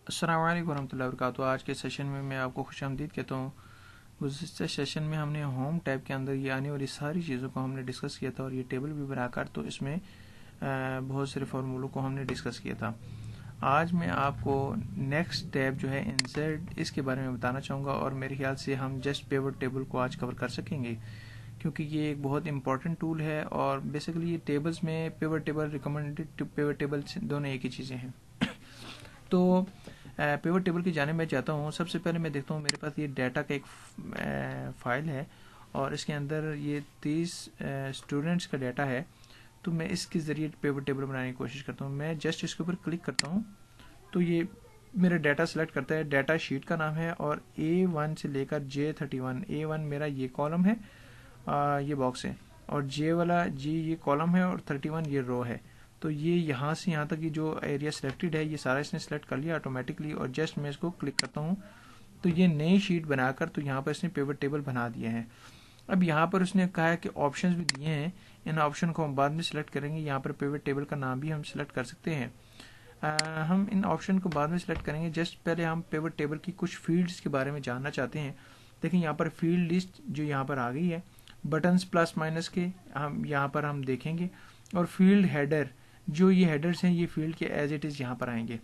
السلام علیکم ورحمۃ اللہ وبرکاتہ۔ آج کے سیشن میں میں آپ کو خوش آمدید کہتا ہوں۔ گزشتہ سیشن میں ہم نے ہوم ٹیب کے اندر یہ آنے والی ساری چیزوں کو ہم نے ڈسکس کیا تھا، اور یہ ٹیبل بھی بنا کر تو اس میں بہت سارے فارمولوں کو ہم نے ڈسکس کیا تھا۔ آج میں آپ کو نیکسٹ ٹیب جو ہے انسرٹ، اس کے بارے میں بتانا چاہوں گا، اور میرے خیال سے ہم جسٹ پیوٹ ٹیبل کو آج کور کر سکیں گے، کیونکہ یہ ایک بہت امپورٹنٹ ٹول ہے، اور بیسیکلی یہ ٹیبلز میں pivot table, recommended pivot table دونوں ایک ہی چیزیں ہیں۔ تو پیوٹ ٹیبل کی جانب میں چاہتا ہوں۔ سب سے پہلے میں دیکھتا ہوں میرے پاس یہ ڈیٹا کا ایک فائل ہے، اور اس کے اندر یہ 30 اسٹوڈنٹس کا ڈیٹا ہے۔ تو میں اس کے ذریعے پیوٹ ٹیبل بنانے کی کوشش کرتا ہوں۔ میں جسٹ اس کے اوپر کلک کرتا ہوں تو یہ میرا ڈیٹا سلیکٹ کرتا ہے۔ ڈیٹا شیٹ کا نام ہے، اور A1 سے لے کر J31، A1 میرا یہ کالم ہے، یہ باکس ہے، اور J والا یہ کالم ہے، اور 31 یہ رو ہے۔ تو یہ یہاں سے یہاں تک یہ جو ایریا سلیکٹڈ ہے، یہ سارا اس نے سلیکٹ کر لیا آٹومیٹکلی، اور جسٹ میں اس کو کلک کرتا ہوں تو یہ نئی شیٹ بنا کر تو یہاں پر اس نے پیوٹ ٹیبل بنا دیا ہے۔ اب یہاں پر اس نے کہا ہے کہ آپشنز بھی دیے ہیں، ان آپشن کو ہم بعد میں سلیکٹ کریں گے۔ یہاں پر پیوٹ ٹیبل کا نام بھی ہم سلیکٹ کر سکتے ہیں۔ ہم ان آپشن کو بعد میں سلیکٹ کریں گے، جسٹ پہلے ہم پیوٹ ٹیبل کی کچھ فیلڈز کے بارے میں جاننا چاہتے ہیں۔ دیکھیں یہاں پر فیلڈ لسٹ جو یہاں پر آ گئی ہے، بٹنز پلس مائنس کے ہم یہاں پر ہم دیکھیں گے، اور فیلڈ ہیڈر جو یہ ہیڈرز ہیں، یہ فیلڈ کے ایز اٹ از یہاں پر آئیں گے۔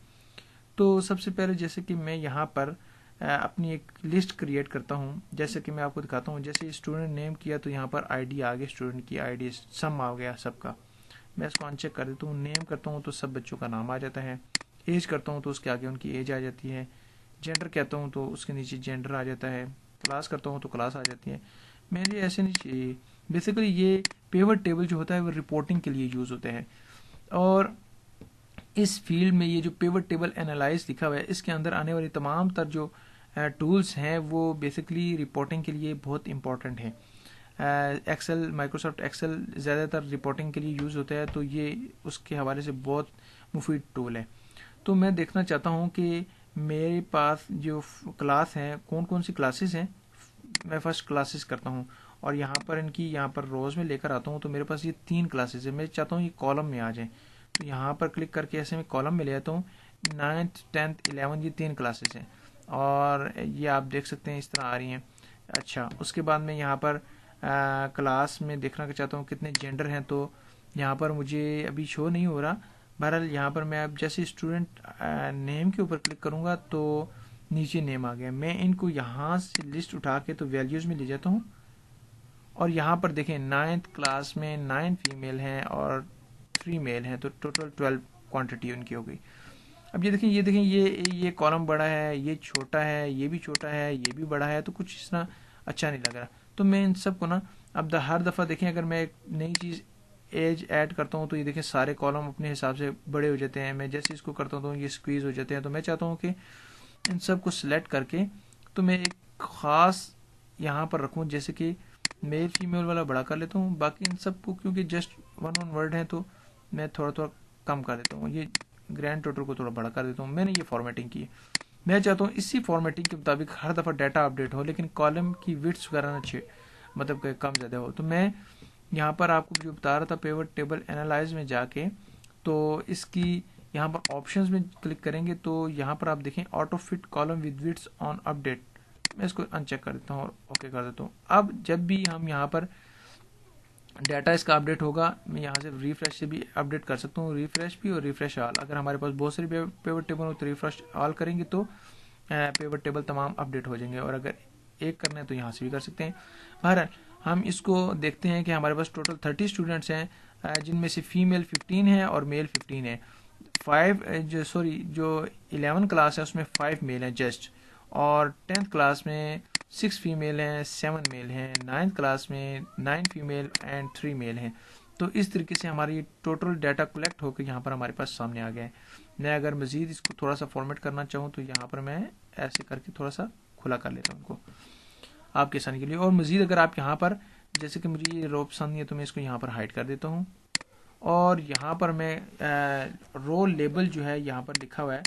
تو سب سے پہلے جیسے کہ میں یہاں پر اپنی ایک لسٹ کریٹ کرتا ہوں، جیسے کہ میں آپ کو دکھاتا ہوں۔ جیسے اسٹوڈنٹ نیم کیا تو یہاں پر آئی ڈی آ گیا، اسٹوڈنٹ کی آئی ڈی سم آ گیا سب کا۔ میں اس کو ان چیک کر دیتا ہوں۔ نیم کرتا ہوں تو سب بچوں کا نام آ جاتا ہے۔ ایج کرتا ہوں تو اس کے آگے ان کی ایج آ جاتی ہے۔ جینڈر کہتا ہوں تو اس کے نیچے جینڈر آ جاتا ہے۔ کلاس کرتا ہوں تو کلاس آ جاتی ہے۔ میرے ایسے نہیں چاہیے۔ بیسیکلی یہ پیوٹ ٹیبل جو ہوتا ہے وہ رپورٹنگ کے لیے یوز ہوتا ہے، اور اس فیلڈ میں یہ جو پیوٹ ٹیبل انالائز لکھا ہوا ہے، اس کے اندر آنے والی تمام تر جو ٹولز ہیں وہ بیسیکلی رپورٹنگ کے لیے بہت امپورٹنٹ ہیں۔ ایکسل، مائکروسافٹ ایکسل زیادہ تر رپورٹنگ کے لیے یوز ہوتا ہے، تو یہ اس کے حوالے سے بہت مفید ٹول ہے۔ تو میں دیکھنا چاہتا ہوں کہ میرے پاس جو کلاس ہیں، کون کون سی کلاسز ہیں۔ میں فرسٹ کلاسز کرتا ہوں، اور یہاں پر ان کی یہاں پر روز میں لے کر آتا ہوں۔ تو میرے پاس یہ 3 کلاسز ہیں، میں چاہتا ہوں یہ کالم میں آ جائیں۔ تو یہاں پر کلک کر کے ایسے میں کالم میں لے آتا ہوں۔ 9th 10th 11 یہ 3 کلاسز ہیں، اور یہ آپ دیکھ سکتے ہیں اس طرح آ رہی ہیں۔ اچھا، اس کے بعد میں یہاں پر کلاس میں دیکھنا چاہتا ہوں کتنے جینڈر ہیں، تو یہاں پر مجھے ابھی شو نہیں ہو رہا۔ بہرحال یہاں پر میں اب جیسے اسٹوڈنٹ نیم کے اوپر کلک کروں گا تو نیچے نیم آ گیا۔ میں ان کو یہاں سے لسٹ اٹھا کے تو ویلیوز میں لے جاتا ہوں، اور یہاں پر دیکھیں 9th کلاس میں 9 فیمیل ہیں اور 3 میل ہیں، تو ٹوٹل 12 کوانٹٹی ان کی ہو گئی۔ اب یہ دیکھیں یہ کالم بڑا ہے، یہ چھوٹا ہے، یہ بھی چھوٹا ہے، یہ بھی بڑا ہے، تو کچھ اس طرح اچھا نہیں لگ رہا۔ تو میں ان سب کو نا اب ہر دفعہ دیکھیں اگر میں ایک نئی چیز ایج ایڈ کرتا ہوں تو یہ دیکھیں سارے کالم اپنے حساب سے بڑے ہو جاتے ہیں۔ میں جیسے اس کو کرتا ہوں تو یہ اسکویز ہو جاتے ہیں۔ تو میں چاہتا ہوں کہ ان سب کو سلیکٹ کر کے تو میں ایک خاص یہاں پر رکھوں، جیسے کہ میل فیمیل والا بڑا کر لیتا ہوں، باقی ان سب کو کیونکہ جسٹ ون ورڈ ہے تو میں تھوڑا کم کر دیتا ہوں۔ یہ گرینڈ ٹوٹل کو تھوڑا بڑا کر دیتا ہوں۔ میں نے یہ فارمیٹنگ کی ہے۔ میں چاہتا ہوں اسی فارمیٹنگ کے مطابق ہر دفعہ ڈیٹا اپڈیٹ ہو، لیکن کالم کی وڈث وغیرہ نہ مطلب کہ کم زیادہ ہو۔ تو میں یہاں پر آپ کو جو بتا رہا تھا پیوٹ ٹیبل انالائز میں جا کے، تو اس کی یہاں پر آپشنز میں کلک کریں گے تو یہاں پر آپ دیکھیں auto fit column with width on update. میں اس کو ان چیک کر دیتا ہوں اور اوکے کر دیتا ہوں۔ اب جب بھی ہم یہاں پر ڈیٹا اس کا اپڈیٹ ہوگا، میں یہاں سے ریفریش سے بھی اپڈیٹ کر سکتا ہوں، ریفریش بھی اور ریفریش آل۔ اگر ہمارے پاس بہت ساری پیوٹ ٹیبل ہو تو ریفریش آل کریں گے تو پیوٹ ٹیبل تمام اپڈیٹ ہو جائیں گے، اور اگر ایک کرنا ہے تو یہاں سے بھی کر سکتے ہیں۔ بہرحال ہم اس کو دیکھتے ہیں کہ ہمارے پاس ٹوٹل 30 اسٹوڈنٹس ہیں، جن میں سے فیمیل 15 ہیں اور میل 15 ہیں۔ 11 کلاس ہے اس میں 5 میل ہیں جسٹ، اور 10th کلاس میں 6 فیمیل ہیں، 7 میل ہیں۔ 9th کلاس میں 9 فیمیل اینڈ 3 میل ہیں۔ تو اس طریقے سے ہماری ٹوٹل ڈیٹا کلیکٹ ہو کے یہاں پر ہمارے پاس سامنے آ گیا ہے۔ میں اگر مزید اس کو تھوڑا سا فارمیٹ کرنا چاہوں تو یہاں پر میں ایسے کر کے تھوڑا سا کھلا کر لیتا ہوں ان کو آپ کے آسانی کے لیے۔ اور مزید اگر آپ یہاں پر جیسے کہ مجھے یہ رو پسند نہیں ہے تو میں اس کو یہاں پر ہائڈ کر دیتا ہوں، اور یہاں پر میں رول لیبل جو ہے یہاں پر لکھا ہوا ہے،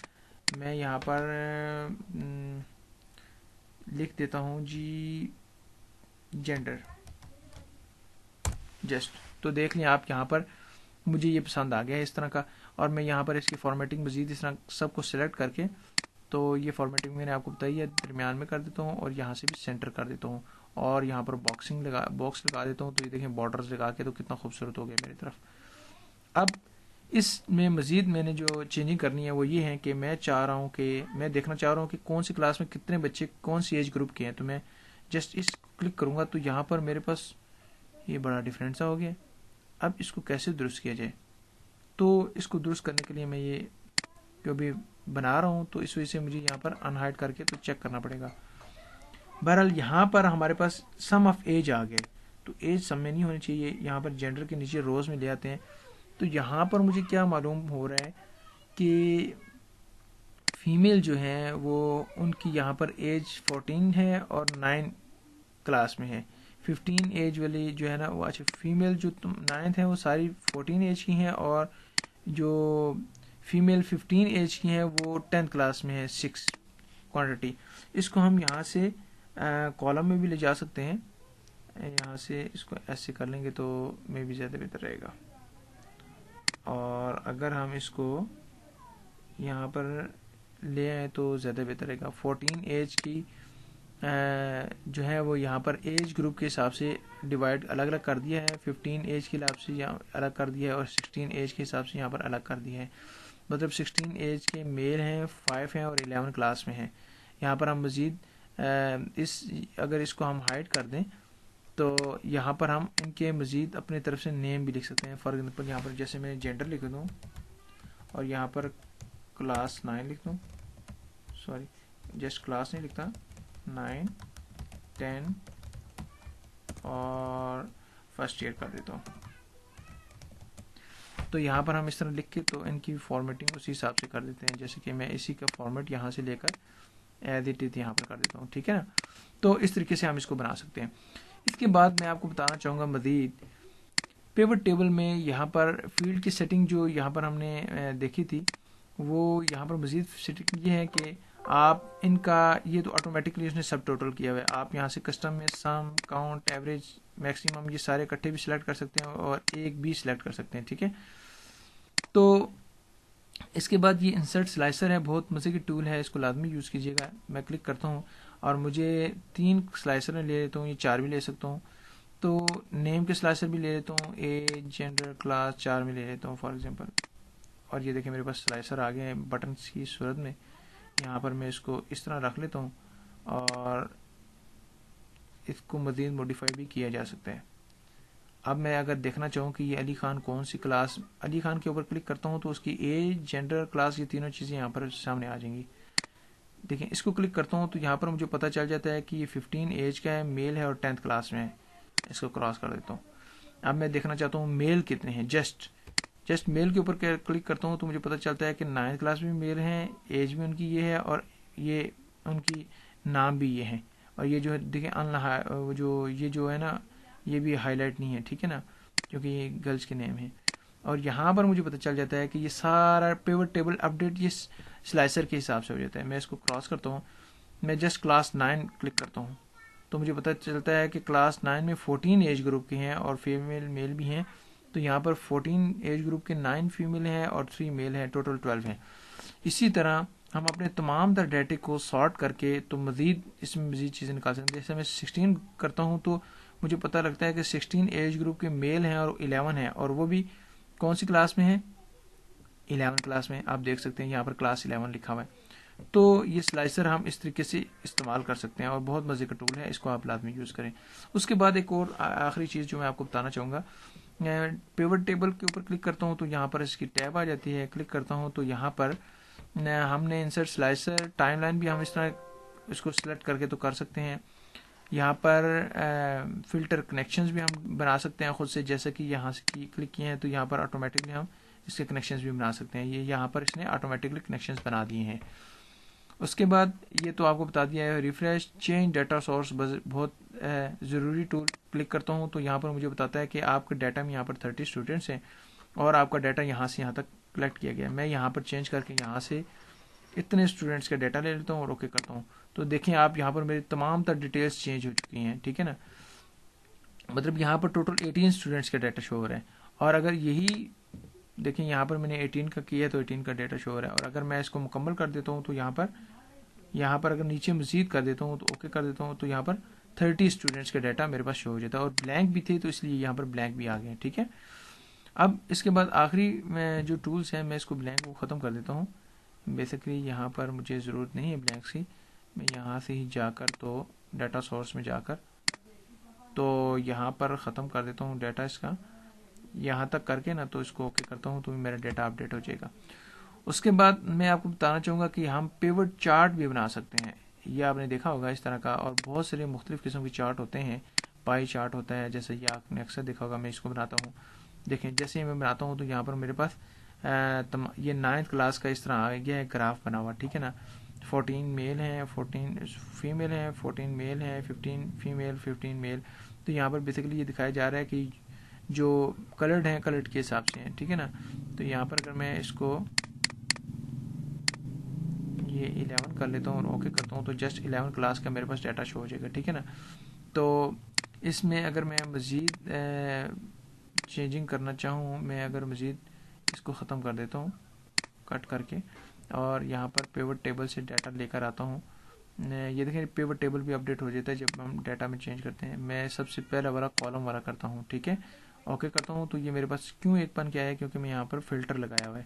میں یہاں پر لکھ دیتا ہوں جی جینڈر جسٹ۔ تو دیکھ لیں آپ یہاں پر مجھے یہ پسند آ گیا ہے اس طرح کا، اور میں یہاں پر اس کی فارمیٹنگ مزید اس طرح سب کو سلیکٹ کر کے تو یہ فارمیٹنگ میں نے آپ کو بتائی ہے، درمیان میں کر دیتا ہوں اور یہاں سے بھی سینٹر کر دیتا ہوں، اور یہاں پر باکس لگا دیتا ہوں. تو یہ دیکھیں بارڈرز لگا کے تو کتنا خوبصورت ہو گیا میری طرف. اب اس میں مزید میں نے جو چینجنگ کرنی ہے وہ یہ ہے کہ میں چاہ رہا ہوں کہ میں دیکھنا چاہ رہا ہوں کہ کون سی کلاس میں کتنے بچے کون سی ایج گروپ کے ہیں. تو میں جسٹ اس کلک کروں گا تو یہاں پر میرے پاس یہ بڑا ڈفرینٹ سا ہو گیا. اب اس کو کیسے درست کیا جائے؟ تو اس کو درست کرنے کے لیے میں یہ جو بھی بنا رہا ہوں تو اس وجہ سے مجھے یہاں پر ان ہائڈ کر کے تو چیک کرنا پڑے گا. بہرحال یہاں پر ہمارے پاس سم آف ایج آ گئے، تو ایج سم میں نہیں ہونی چاہیے، یہاں پر جینڈر کے نیچے روز میں لے آتے ہیں. تو یہاں پر مجھے کیا معلوم ہو رہا ہے کہ فیمیل جو ہیں وہ ان کی یہاں پر ایج 14 ہے اور 9 کلاس میں ہے. 15 ایج والی جو ہے نا وہ اچھا فیمیل جو 9th ہیں وہ ساری 14 ایج کی ہیں، اور جو فیمیل 15 ایج کی ہیں وہ 10th کلاس میں ہے 6 کوانٹٹی. اس کو ہم یہاں سے کالم میں بھی لے جا سکتے ہیں، یہاں سے اس کو ایسے کر لیں گے تو میں بھی زیادہ بہتر رہے گا. اور اگر ہم اس کو یہاں پر لے آئیں تو زیادہ بہتر رہے گا. 14 ایج کی جو ہے وہ یہاں پر ایج گروپ کے حساب سے ڈیوائڈ الگ الگ کر دیا ہے، 15 ایج کے حساب سے یہاں الگ کر دیا ہے، اور 16 ایج کے حساب سے یہاں پر الگ کر دیا ہے. مطلب 16 ایج کے میل ہیں 5 ہیں اور 11 کلاس میں ہیں. یہاں پر ہم مزید اگر اس کو ہم ہائڈ کر دیں تو یہاں پر ہم ان کے مزید اپنے طرف سے نیم بھی لکھ سکتے ہیں. فار ایگزامپل یہاں پر جیسے میں جینڈر لکھ دوں اور یہاں پر کلاس 9 لکھ دوں، سوری جسٹ کلاس نہیں لکھتا، 9 10 اور فرسٹ ایئر کر دیتا ہوں. تو یہاں پر ہم اس طرح لکھ کے تو ان کی فارمیٹنگ اسی حساب سے کر دیتے ہیں، جیسے کہ میں اسی کا فارمیٹ یہاں سے لے کر ایز اٹ از یہاں پر کر دیتا ہوں. ٹھیک ہے نا؟ تو اس طریقے سے ہم اس کو بنا سکتے ہیں. اس کے بعد میں آپ کو بتانا چاہوں گا مزید پیوٹ ٹیبل میں یہاں پر فیلڈ کی سیٹنگ جو یہاں پر ہم نے دیکھی تھی، وہ یہاں پر مزید سیٹنگ یہ ہے کہ آپ ان کا یہ تو آٹومیٹکلی اس نے سب ٹوٹل کیا ہوا ہے. آپ یہاں سے کسٹم میں سم، کاؤنٹ، ایوریج، میکسیمم یہ سارے اکٹھے بھی سلیکٹ کر سکتے ہیں اور ایک بھی سلیکٹ کر سکتے ہیں. ٹھیک ہے؟ تو اس کے بعد یہ انسرٹ سلائسر ہے، بہت مزے کی ٹول ہے، اس کو لازمی یوز کیجیے گا. میں کلک کرتا ہوں اور مجھے 3 سلائسر میں لے لیتا ہوں، یہ 4 بھی لے سکتا ہوں. تو نیم کے سلائسر بھی لے لیتا ہوں، ایج، جینڈر، کلاس 4 میں لے لیتا ہوں فار ایگزامپل. اور یہ دیکھیں میرے پاس سلائسر آ گئے ہیں بٹنس کی صورت میں. یہاں پر میں اس کو اس طرح رکھ لیتا ہوں اور اس کو مزید موڈیفائی بھی کیا جا سکتا ہے. اب میں اگر دیکھنا چاہوں کہ یہ علی خان کون سی کلاس، علی خان کے اوپر کلک کرتا ہوں تو اس کی ایج، جینڈر، کلاس یہ تینوں چیزیں یہاں پر سامنے آ جائیں گی. دیکھیں اس کو کلک کرتا ہوں تو یہاں پر مجھے پتہ چل جاتا ہے کہ یہ 15 ایج کا ہے، میل ہے اور 10th کلاس میں ہے. اس کو کراس کر دیتا ہوں. اب میں دیکھنا چاہتا ہوں میل کتنے ہیں، جسٹ میل کے اوپر کلک کرتا ہوں تو مجھے پتہ چلتا ہے کہ 9th کلاس میں میل ہیں، ایج بھی ان کی یہ ہے اور یہ ان کی نام بھی یہ ہیں. اور یہ جو ہے دیکھیں یہ جو ہے نا یہ بھی ہائی لائٹ نہیں ہے. ٹھیک ہے نا؟ کیونکہ یہ گرلس کے نیم ہیں. اور یہاں پر مجھے پتہ چل جاتا ہے کہ یہ سارا پیوٹ ٹیبل اپڈیٹ یہ سلائسر کے حساب سے ہو جاتا ہے. میں اس کو کراس کرتا ہوں، میں جسٹ کلاس 9 کلک کرتا ہوں تو مجھے پتہ چلتا ہے کہ کلاس 9 میں 14 ایج گروپ کے ہیں اور فیمیل میل بھی ہیں. تو یہاں پر 14 ایج گروپ کے 9 فیمیل ہیں اور 3 میل ہیں، ٹوٹل 12 ہیں. اسی طرح ہم اپنے تمام تر ڈیٹے کو سارٹ کر کے تو اس میں مزید چیزیں نکال سکتے ہیں. جیسے میں 16 کرتا ہوں تو مجھے پتہ لگتا ہے کہ 16 ایج گروپ کے میل ہیں اور 11 ہیں، اور وہ بھی کون سی کلاس میں ہیں؟ 11 کلاس میں. آپ دیکھ سکتے ہیں یہاں پر کلاس 11 لکھا ہوا ہے. تو یہ سلائسر ہم اس طریقے سے استعمال کر سکتے ہیں اور بہت مزے کا ٹول ہے، اس کو آپ لازمی یوز کریں. اس کے بعد ایک اور آخری چیز جو میں آپ کو بتانا چاہوں گا، پیوٹ ٹیبل کے اوپر کلک کرتا ہوں تو یہاں پر اس کی ٹیب آ جاتی ہے. کلک کرتا ہوں تو یہاں پر ہم نے انسرٹ سلائسر، ٹائم لائن بھی ہم اس طرح اس کو سلیکٹ کر کے تو کر سکتے ہیں. یہاں پر فلٹر کنیکشنز بھی ہم بنا سکتے ہیں خود سے، جیسے کہ یہاں سے کلک کیے ہیں تو یہاں پر آٹومیٹکلی ہم اس کے کنیکشنز بھی بنا سکتے ہیں. یہ یہاں پر اس نے آٹومیٹکلی کنیکشنز بنا دیے ہیں. اس کے بعد یہ تو آپ کو بتا دیا ہے. ریفریش چینج ڈیٹا سورس بہت ضروری ٹول. کلک کرتا ہوں تو یہاں پر مجھے بتاتا ہے کہ آپ کے ڈیٹا میں یہاں پر 30 اسٹوڈنٹس ہیں اور آپ کا ڈیٹا یہاں سے یہاں تک کلیکٹ کیا گیا. میں یہاں پر چینج کر کے یہاں سے اتنے اسٹوڈنٹس کا ڈیٹا لے لیتا ہوں اور اوکے کرتا ہوں. تو دیکھیں آپ یہاں پر میری تمام تر ڈیٹیلز چینج ہو چکی ہیں. ٹھیک ہے نا؟ مطلب یہاں پر ٹوٹل 18 اسٹوڈنٹس کا ڈیٹا شو ہو رہا ہے. اور اگر یہی دیکھیں یہاں پر میں نے 18 کا کیا ہے تو 18 کا ڈیٹا شو ہو رہا ہے. اور اگر میں اس کو مکمل کر دیتا ہوں تو یہاں پر یہاں پر اگر نیچے مزید کر دیتا ہوں تو اوکے کر دیتا ہوں تو یہاں پر 30 اسٹوڈنٹس کا ڈیٹا میرے پاس شو ہو جاتا ہے, اور بلینک بھی تھے تو اس لیے یہاں پر بلینک بھی آ گئے. ٹھیک ہے, اب اس کے بعد آخری میں جو ٹولس ہیں میں اس کو بلینک کو ختم کر دیتا ہوں. بیسکلی یہاں پر مجھے ضرورت نہیں ہے بلینک کی, میں یہاں سے ہی جا کر تو ڈیٹا سورس میں جا کر تو یہاں پر ختم کر دیتا ہوں ڈیٹا اس کا, یہاں تک کر کے نا تو اس کو اوکے کرتا ہوں تو میرا ڈیٹا اپڈیٹ ہو جائے گا. اس کے بعد میں آپ کو بتانا چاہوں گا کہ ہم پیوٹ چارٹ بھی بنا سکتے ہیں. یہ آپ نے دیکھا ہوگا اس طرح کا, اور بہت سارے مختلف قسم کے چارٹ ہوتے ہیں. پائی چارٹ ہوتا ہے, جیسے یہ آپ نے اکثر دیکھا ہوگا, میں اس کو بناتا ہوں. دیکھیں جیسے ہی میں بناتا ہوں تو یہاں پر میرے پاس یہ 9th کلاس کا اس طرح آ گیا ہے گراف بنا ہوا. ٹھیک ہے نا, 14 میل ہیں, 14 فیمیل ہیں, 14 میل ہیں, 15 فیمیل, 15 میل. تو یہاں پر بیسیکلی یہ دکھایا جا رہا ہے کہ جو کلرڈ ہیں کلرڈ کے حساب سے ہیں. ٹھیک ہے نا, تو یہاں پر اگر میں اس کو یہ 11 کر لیتا ہوں اور اوکے کرتا ہوں تو جسٹ 11 کلاس کا میرے پاس ڈیٹا شو ہو جائے گا. ٹھیک ہے نا, تو اس میں اگر میں مزید چینجنگ کرنا چاہوں, میں اگر مزید اس کو ختم کر دیتا ہوں کٹ کر کے, اور یہاں پر پیوٹ ٹیبل سے ڈیٹا لے کر آتا ہوں. یہ دیکھیں پیوٹ ٹیبل بھی اپڈیٹ ہو جاتا ہے جب ہم ڈیٹا میں چینج کرتے ہیں. میں سب سے پہلا والا کالم والا کرتا ہوں. ٹھیک ہے, اوکے کرتا ہوں تو یہ میرے پاس کیوں ایک پن کیا ہے, کیونکہ میں یہاں پر فلٹر لگایا ہوا ہے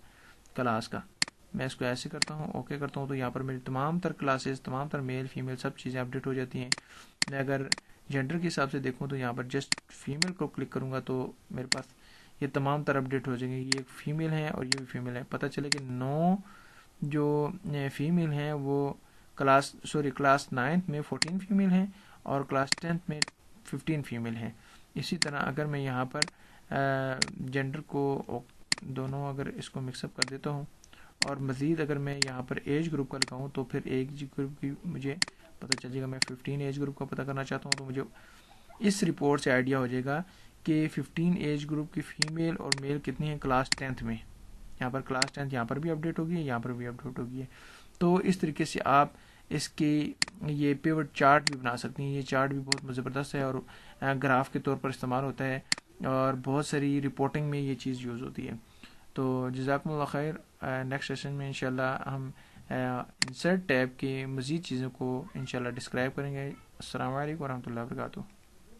کلاس کا. میں اس کو ایسے کرتا ہوں, اوکے کرتا ہوں تو یہاں پر میری تمام تر کلاسز, تمام تر میل فیمیل سب چیزیں اپڈیٹ ہو جاتی ہیں. میں اگر جینڈر کے حساب سے دیکھوں تو یہاں پر جسٹ فیمیل کو کلک کروں گا تو میرے پاس یہ تمام تر اپڈیٹ ہو جائیں گے. یہ ایک فیمیل ہے اور یہ بھی فیمیل ہے. پتہ چلے کہ 9 جو فیمیل ہیں وہ کلاس 9th میں 14 فیمیل ہیں اور کلاس 10th میں 15 فیمیل ہیں. اسی طرح اگر میں یہاں پر جینڈر کو دونوں اگر اس کو مکس اپ کر دیتا ہوں, اور مزید اگر میں یہاں پر ایج گروپ کا لگاؤں تو پھر ایج گروپ کی مجھے پتہ چل جائے گا. میں 15 ایج گروپ کا پتہ کرنا چاہتا ہوں تو مجھے اس رپورٹ سے آئیڈیا ہو جائے گا کہ 15 ایج گروپ کی فیمیل اور میل کتنی ہیں کلاس 10th میں. یہاں پر کلاس 10th یہاں پر بھی اپڈیٹ ہوگی ہے, یہاں پر بھی اپڈیٹ ہوگی ہے. تو اس طریقے سے آپ اس کی یہ پیوٹ چارٹ بھی بنا سکتی ہیں. یہ چارٹ بھی بہت زبردست ہے اور گراف کے طور پر استعمال ہوتا ہے, اور بہت ساری رپورٹنگ میں یہ چیز یوز ہوتی ہے. تو جزاکم اللہ خیر. نیکسٹ سیشن میں انشاءاللہ ہم انسرٹ ٹیب کے مزید چیزوں کو انشاءاللہ ڈسکرائب کریں گے. السلام علیکم ورحمۃ اللہ وبرکاتہ.